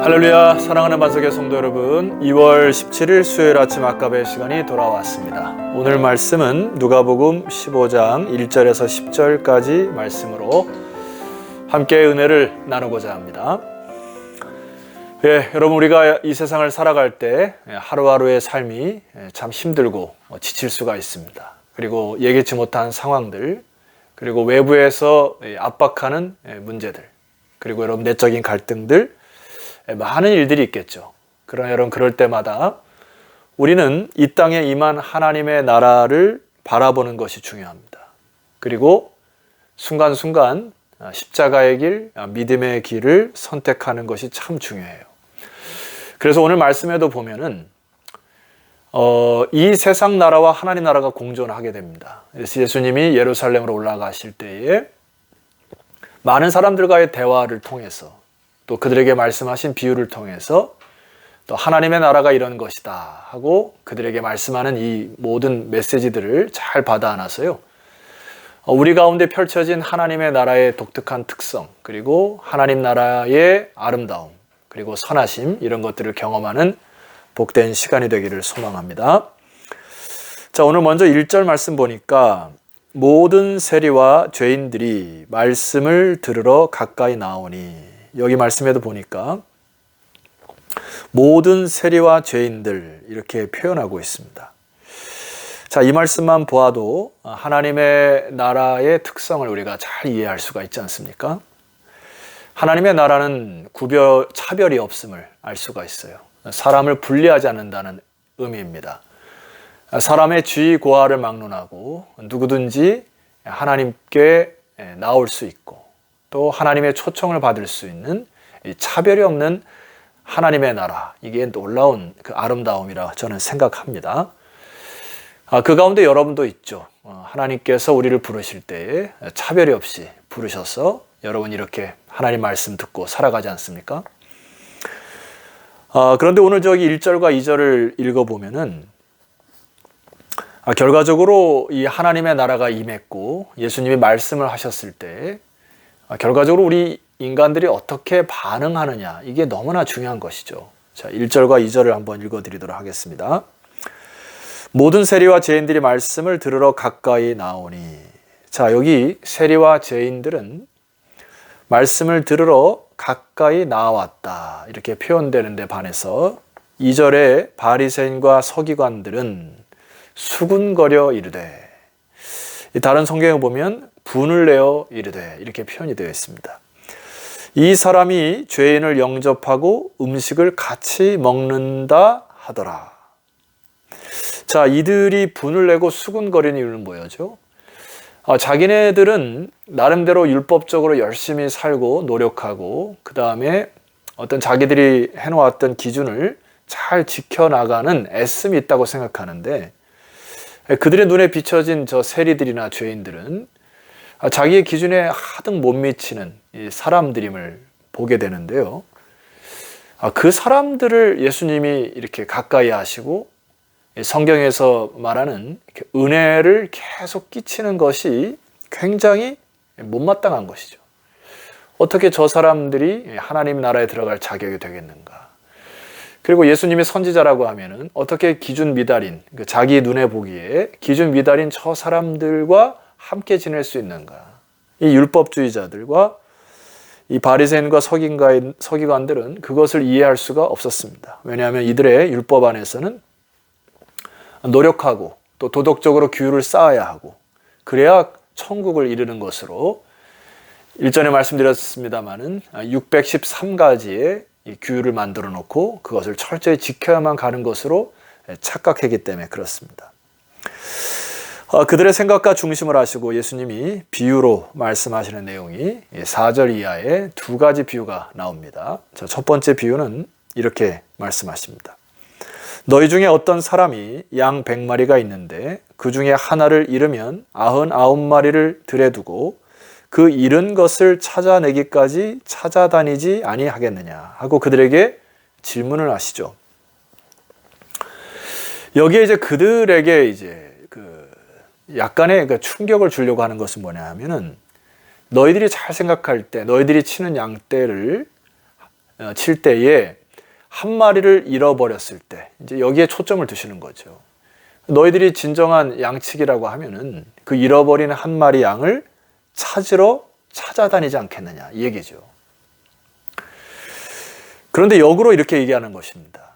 할렐루야, 사랑하는 반석의 성도 여러분, 2월 17일 수요일 아침 아까베 시간이 돌아왔습니다. 오늘 말씀은 누가복음 15장 1절에서 10절까지 말씀으로 함께 은혜를 나누고자 합니다. 여러분, 우리가 이 세상을 살아갈 때 하루하루의 삶이 참 힘들고 지칠 수가 있습니다. 그리고 예기치 못한 상황들, 그리고 외부에서 압박하는 문제들, 그리고 여러분 내적인 갈등들, 많은 일들이 있겠죠. 그러나 여러분, 그럴 때마다 우리는 이 땅에 임한 하나님의 나라를 바라보는 것이 중요합니다. 그리고 순간순간 십자가의 길, 믿음의 길을 선택하는 것이 참 중요해요. 그래서 오늘 말씀에도 보면은 이 세상 나라와 하나님 나라가 공존하게 됩니다. 그래서 예수님이 예루살렘으로 올라가실 때에 많은 사람들과의 대화를 통해서, 또 그들에게 말씀하신 비유를 통해서 또 하나님의 나라가 이런 것이다 하고 그들에게 말씀하는 이 모든 메시지들을 잘 받아 안아서요, 우리 가운데 펼쳐진 하나님의 나라의 독특한 특성, 그리고 하나님 나라의 아름다움, 그리고 선하심, 이런 것들을 경험하는 복된 시간이 되기를 소망합니다. 자, 오늘 먼저 1절 말씀 보니까 모든 세리와 죄인들이 말씀을 들으러 가까이 나오니, 여기 말씀에도 보니까 모든 세리와 죄인들 이렇게 표현하고 있습니다. 자, 이 말씀만 보아도 하나님의 나라의 특성을 우리가 잘 이해할 수가 있지 않습니까? 하나님의 나라는 차별이 없음을 알 수가 있어요. 사람을 분리하지 않는다는 의미입니다. 사람의 지위 고하를 막론하고 누구든지 하나님께 나올 수 있고, 또 하나님의 초청을 받을 수 있는 차별이 없는 하나님의 나라, 이게 놀라운 그 아름다움이라 저는 생각합니다. 그 가운데 여러분도 있죠. 하나님께서 우리를 부르실 때에 차별이 없이 부르셔서 여러분 이렇게 하나님 말씀 듣고 살아가지 않습니까? 그런데 오늘 저기 1절과 2절을 읽어보면은 결과적으로 이 하나님의 나라가 임했고 예수님이 말씀을 하셨을 때 결과적으로 우리 인간들이 어떻게 반응하느냐, 이게 너무나 중요한 것이죠. 자, 1절과 2절을 한번 읽어드리도록 하겠습니다. 모든 세리와 죄인들이 말씀을 들으러 가까이 나오니. 자, 여기 세리와 죄인들은 말씀을 들으러 가까이 나왔다 이렇게 표현되는 데 반해서 2절에 바리새인과 서기관들은 수군거려 이르되, 다른 성경에 보면 분을 내어 이르되 이렇게 표현이 되어 있습니다. 이 사람이 죄인을 영접하고 음식을 같이 먹는다 하더라. 자, 이들이 분을 내고 수군거리는 이유는 뭐였죠? 자기네들은 나름대로 율법적으로 열심히 살고 노력하고, 그 다음에 어떤 자기들이 해놓았던 기준을 잘 지켜나가는 애씀이 있다고 생각하는데, 그들의 눈에 비춰진 저 세리들이나 죄인들은 자기의 기준에 하등 못 미치는 사람들임을 보게 되는데요. 그 사람들을 예수님이 이렇게 가까이 하시고 성경에서 말하는 은혜를 계속 끼치는 것이 굉장히 못마땅한 것이죠. 어떻게 저 사람들이 하나님 나라에 들어갈 자격이 되겠는가? 그리고 예수님이 선지자라고 하면은 어떻게 기준 미달인, 자기 눈에 보기에 기준 미달인 저 사람들과 함께 지낼 수 있는가? 이 율법주의자들과 이 바리새인과 서기관들은 그것을 이해할 수가 없었습니다. 왜냐하면 이들의 율법 안에서는 노력하고 또 도덕적으로 규율을 쌓아야 하고, 그래야 천국을 이루는 것으로, 일전에 말씀드렸습니다마는 613가지의 이 규율을 만들어 놓고 그것을 철저히 지켜야만 가는 것으로 착각했기 때문에 그렇습니다. 그들의 생각과 중심을 아시고 예수님이 비유로 말씀하시는 내용이 4절 이하에 두 가지 비유가 나옵니다. 자, 첫 번째 비유는 이렇게 말씀하십니다. 너희 중에 어떤 사람이 양 100마리가 있는데 그 중에 하나를 잃으면 99마리를 들에 두고 그 잃은 것을 찾아내기까지 찾아다니지 아니하겠느냐 하고 그들에게 질문을 하시죠. 여기에 이제 그들에게 이제 약간의 충격을 주려고 하는 것은 뭐냐 하면은, 너희들이 잘 생각할 때 너희들이 치는 양떼를 칠 때에 한 마리를 잃어버렸을 때 이제 여기에 초점을 두시는 거죠. 너희들이 진정한 양치기라고 하면은 그 잃어버린 한 마리 양을 찾으러 찾아다니지 않겠느냐 이 얘기죠. 그런데 역으로 이렇게 얘기하는 것입니다.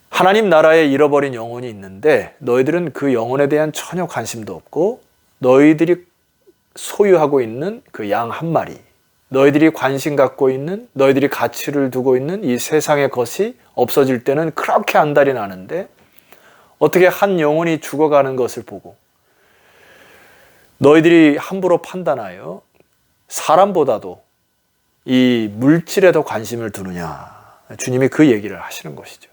하나님 나라에 잃어버린 영혼이 있는데 너희들은 그 영혼에 대한 전혀 관심도 없고 너희들이 소유하고 있는 그 양 한 마리, 너희들이 관심 갖고 있는, 너희들이 가치를 두고 있는 이 세상의 것이 없어질 때는 그렇게 안달이 나는데 어떻게 한 영혼이 죽어가는 것을 보고 너희들이 함부로 판단하여 사람보다도 이 물질에 더 관심을 두느냐. 주님이 그 얘기를 하시는 것이죠.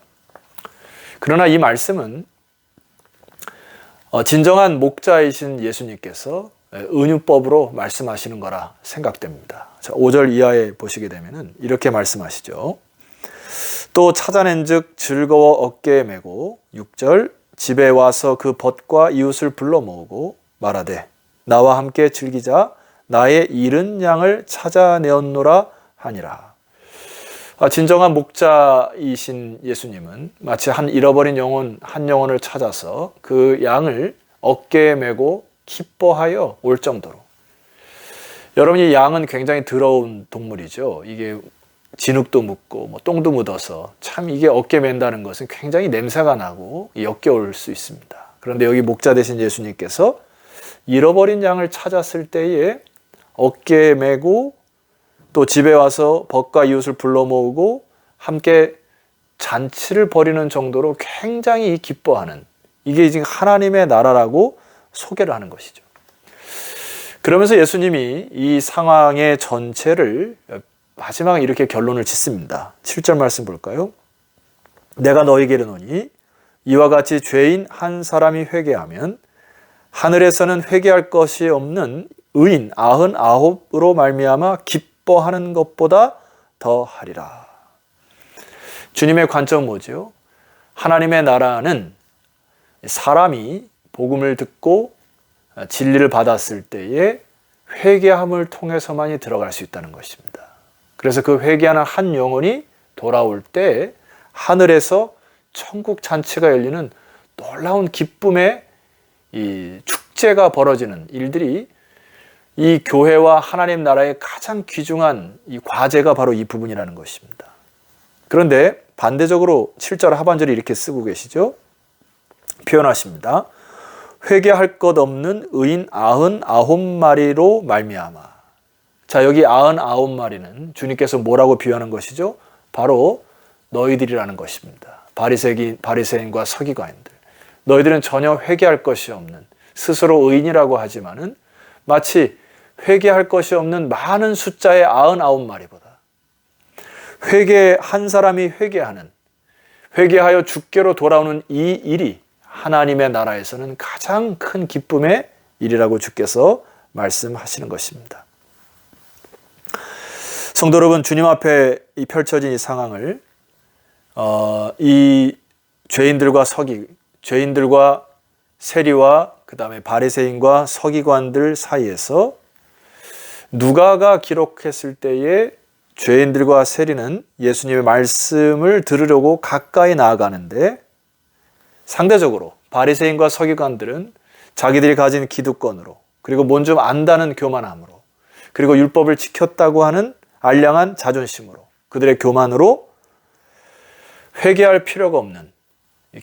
그러나 이 말씀은 진정한 목자이신 예수님께서 은유법으로 말씀하시는 거라 생각됩니다. 자, 5절 이하에 보시게 되면 이렇게 말씀하시죠. 또 찾아낸 즉 즐거워 어깨에 메고 6절 집에 와서 그 벗과 이웃을 불러 모으고 말하되 나와 함께 즐기자 나의 잃은 양을 찾아내었노라 하니라. 진정한 목자이신 예수님은 마치 한 잃어버린 영혼 한 영혼을 찾아서 그 양을 어깨에 메고 기뻐하여 올 정도로. 여러분이 양은 굉장히 더러운 동물이죠. 이게 진흙도 묻고 똥도 묻어서 참 이게 어깨 맨다는 것은 굉장히 냄새가 나고 역겨울 수 있습니다. 그런데 여기 목자 되신 예수님께서 잃어버린 양을 찾았을 때에 어깨에 메고 또 집에 와서 벗과 이웃을 불러 모으고 함께 잔치를 벌이는 정도로 굉장히 기뻐하는, 이게 지금 하나님의 나라라고 소개를 하는 것이죠. 그러면서 예수님이 이 상황의 전체를 마지막에 이렇게 결론을 짓습니다. 7절 말씀 볼까요? 내가 너희에게 이르노니 이와 같이 죄인 한 사람이 회개하면 하늘에서는 회개할 것이 없는 의인 99으로 말미암아 기뻐하는 것보다 더 하리라. 주님의 관점은 뭐죠? 하나님의 나라는 사람이 복음을 듣고 진리를 받았을 때에 회개함을 통해서만이 들어갈 수 있다는 것입니다. 그래서 그 회개하는 한 영혼이 돌아올 때 하늘에서 천국 잔치가 열리는 놀라운 기쁨의 이 축제가 벌어지는 일들이 이 교회와 하나님 나라의 가장 귀중한 이 과제가 바로 이 부분이라는 것입니다. 그런데 반대적으로 7절 하반절에 이렇게 쓰고 계시죠? 표현하십니다. 회개할 것 없는 의인 99마리로 말미암아. 자, 여기 99마리는 주님께서 뭐라고 비유하는 것이죠? 바로 너희들이라는 것입니다. 바리새인과 서기관들. 너희들은 전혀 회개할 것이 없는, 스스로 의인이라고 하지만은 마치 회개할 것이 없는 많은 숫자의 99마리보다 한 사람이 회개하여 주께로 돌아오는 이 일이 하나님의 나라에서는 가장 큰 기쁨의 일이라고 주께서 말씀하시는 것입니다. 성도 여러분, 주님 앞에 이 펼쳐진 이 상황을 이 죄인들과 세리와 그 다음에 바리새인과 서기관들 사이에서 누가가 기록했을 때에 죄인들과 세리는 예수님의 말씀을 들으려고 가까이 나아가는데 상대적으로 바리새인과 서기관들은 자기들이 가진 기득권으로 그리고 뭔 좀 안다는 교만함으로 그리고 율법을 지켰다고 하는 알량한 자존심으로 그들의 교만으로 회개할 필요가 없는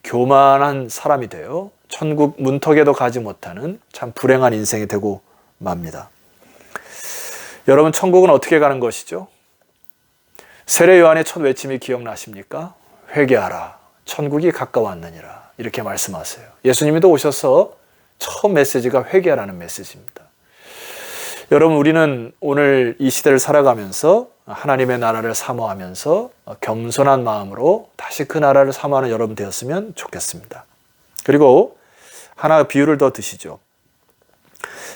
교만한 사람이 되어 천국 문턱에도 가지 못하는 참 불행한 인생이 되고 맙니다. 여러분, 천국은 어떻게 가는 것이죠? 세례 요한의 첫 외침이 기억나십니까? 회개하라, 천국이 가까웠느니라, 이렇게 말씀하세요. 예수님도 오셔서 처음 메시지가 회개하라는 메시지입니다. 여러분, 우리는 오늘 이 시대를 살아가면서 하나님의 나라를 사모하면서 겸손한 마음으로 다시 그 나라를 사모하는 여러분 되었으면 좋겠습니다. 그리고 하나 비유를 더 드시죠.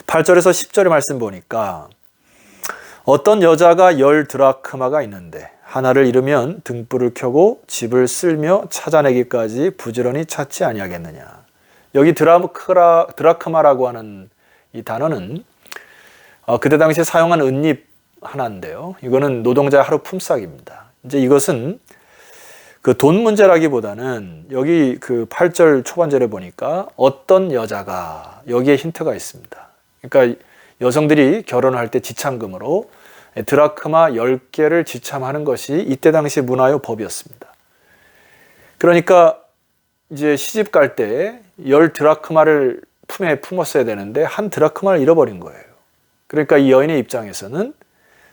8절에서 10절의 말씀 보니까 어떤 여자가 10드라크마가 있는데 하나를 잃으면 등불을 켜고 집을 쓸며 찾아내기까지 부지런히 찾지 아니하겠느냐. 여기 드라크마라고 하는 이 단어는 그때 당시에 사용한 은잎 하나인데요. 이거는 노동자의 하루 품삯입니다. 이제 이것은 그 돈 문제라기보다는 여기 그 8절 초반절에 보니까 어떤 여자가 여기에 힌트가 있습니다. 그러니까 여성들이 결혼할 때 지참금으로 드라크마 10개를 지참하는 것이 이때 당시 문화의 법이었습니다. 그러니까 이제 시집 갈 때 10드라크마를 품에 품었어야 되는데 한 드라크마를 잃어버린 거예요. 그러니까 이 여인의 입장에서는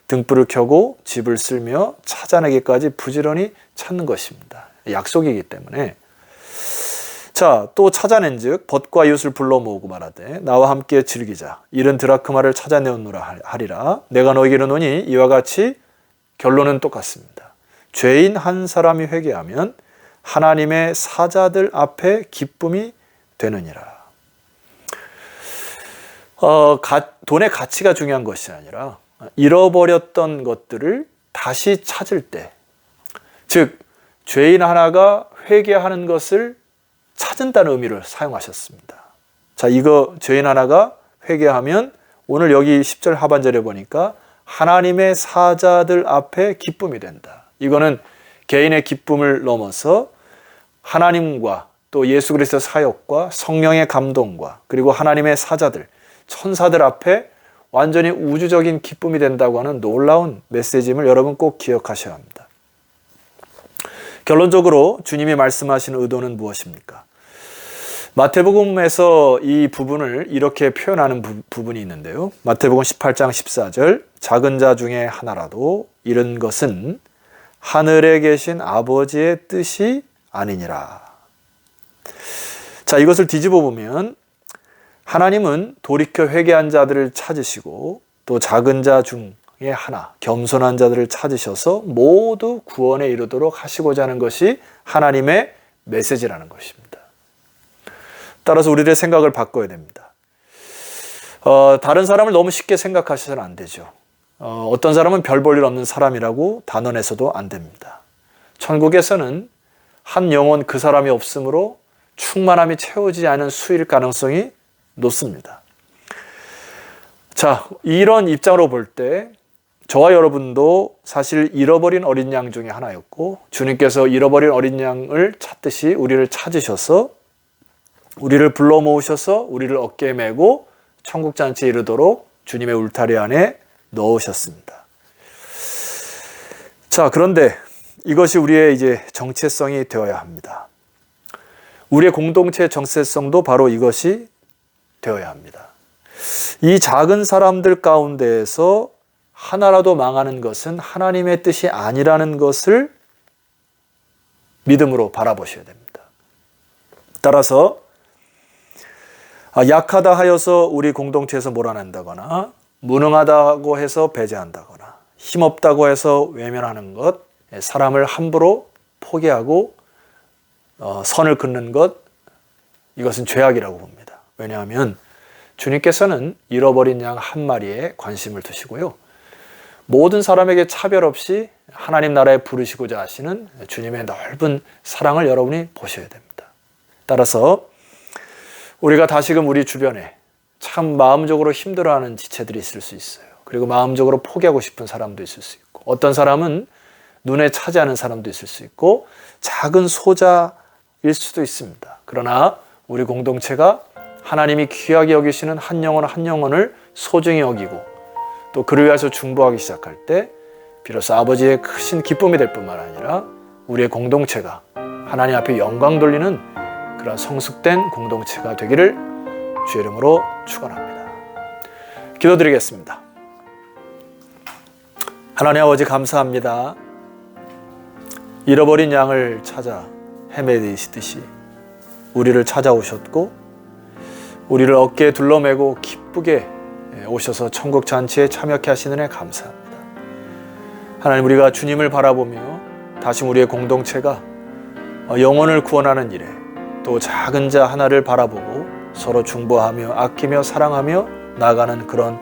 등불을 켜고 집을 쓸며 찾아내기까지 부지런히 찾는 것입니다. 약속이기 때문에. 자, 또 찾아낸 즉 벗과 이웃을 불러 모으고 말하되 나와 함께 즐기자. 이른 드라크마를 찾아내었노라 하리라. 내가 너에게 이르노니 이와 같이 결론은 똑같습니다. 죄인 한 사람이 회개하면 하나님의 사자들 앞에 기쁨이 되느니라. 돈의 가치가 중요한 것이 아니라 잃어버렸던 것들을 다시 찾을 때, 즉 죄인 하나가 회개하는 것을 찾은다는 의미를 사용하셨습니다. 자, 이거 죄인 하나가 회개하면 오늘 여기 10절 하반절에 보니까 하나님의 사자들 앞에 기쁨이 된다. 이거는 개인의 기쁨을 넘어서 하나님과 또 예수 그리스도 사역과 성령의 감동과 그리고 하나님의 사자들, 천사들 앞에 완전히 우주적인 기쁨이 된다고 하는 놀라운 메시지임을 여러분 꼭 기억하셔야 합니다. 결론적으로 주님이 말씀하신 의도는 무엇입니까? 마태복음에서 이 부분을 이렇게 표현하는 부분이 있는데요. 마태복음 18장 14절 작은 자 중에 하나라도 이런 것은 하늘에 계신 아버지의 뜻이 아니니라. 자, 이것을 뒤집어 보면 하나님은 돌이켜 회개한 자들을 찾으시고 또 작은 자 중에 하나, 겸손한 자들을 찾으셔서 모두 구원에 이르도록 하시고자 하는 것이 하나님의 메시지라는 것입니다. 따라서 우리의 생각을 바꿔야 됩니다. 다른 사람을 너무 쉽게 생각하셔서는 안 되죠. 어떤 사람은 별 볼 일 없는 사람이라고 단언해서도 안 됩니다. 천국에서는 한 영혼 그 사람이 없으므로 충만함이 채워지지 않은 수일 가능성이 높습니다. 자, 이런 입장으로 볼 때 저와 여러분도 사실 잃어버린 어린 양 중에 하나였고 주님께서 잃어버린 어린 양을 찾듯이 우리를 찾으셔서 우리를 불러 모으셔서 우리를 어깨에 메고 천국잔치에 이르도록 주님의 울타리 안에 넣으셨습니다. 자, 그런데 이것이 우리의 이제 정체성이 되어야 합니다. 우리의 공동체의 정체성도 바로 이것이 되어야 합니다. 이 작은 사람들 가운데에서 하나라도 망하는 것은 하나님의 뜻이 아니라는 것을 믿음으로 바라보셔야 됩니다. 따라서 약하다 하여서 우리 공동체에서 몰아낸다거나 무능하다고 해서 배제한다거나 힘없다고 해서 외면하는 것, 사람을 함부로 포기하고 선을 긋는 것, 이것은 죄악이라고 봅니다. 왜냐하면 주님께서는 잃어버린 양 한 마리에 관심을 두시고요. 모든 사람에게 차별 없이 하나님 나라에 부르시고자 하시는 주님의 넓은 사랑을 여러분이 보셔야 됩니다. 따라서 우리가 다시금 우리 주변에 참 마음적으로 힘들어하는 지체들이 있을 수 있어요. 그리고 마음적으로 포기하고 싶은 사람도 있을 수 있고 어떤 사람은 눈에 차지하는 사람도 있을 수 있고 작은 소자일 수도 있습니다. 그러나 우리 공동체가 하나님이 귀하게 여기시는 한 영혼 한 영혼을 소중히 여기고 또 그를 위해서 중보하기 시작할 때 비로소 아버지의 크신 기쁨이 될 뿐만 아니라 우리의 공동체가 하나님 앞에 영광 돌리는 그런 성숙된 공동체가 되기를 주의 이름으로 축원합니다. 기도드리겠습니다. 하나님 아버지 감사합니다. 잃어버린 양을 찾아 헤매시듯이 우리를 찾아오셨고 우리를 어깨에 둘러매고 기쁘게 오셔서 천국 잔치에 참여케 하시는 애 감사합니다. 하나님, 우리가 주님을 바라보며 다시 우리의 공동체가 영혼을 구원하는 일에 또 작은 자 하나를 바라보고 서로 중보하며 아끼며 사랑하며 나아가는 그런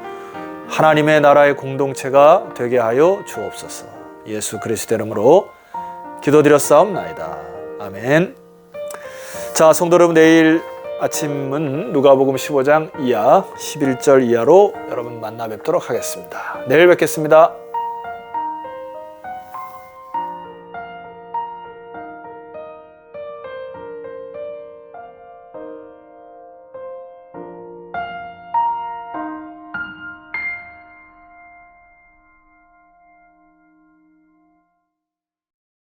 하나님의 나라의 공동체가 되게 하여 주옵소서. 예수 그리스도 이름으로 기도드렸사옵나이다. 아멘. 자, 성도 여러분, 내일 아침은 누가복음 15장 이하 11절 이하로 여러분 만나 뵙도록 하겠습니다. 내일 뵙겠습니다.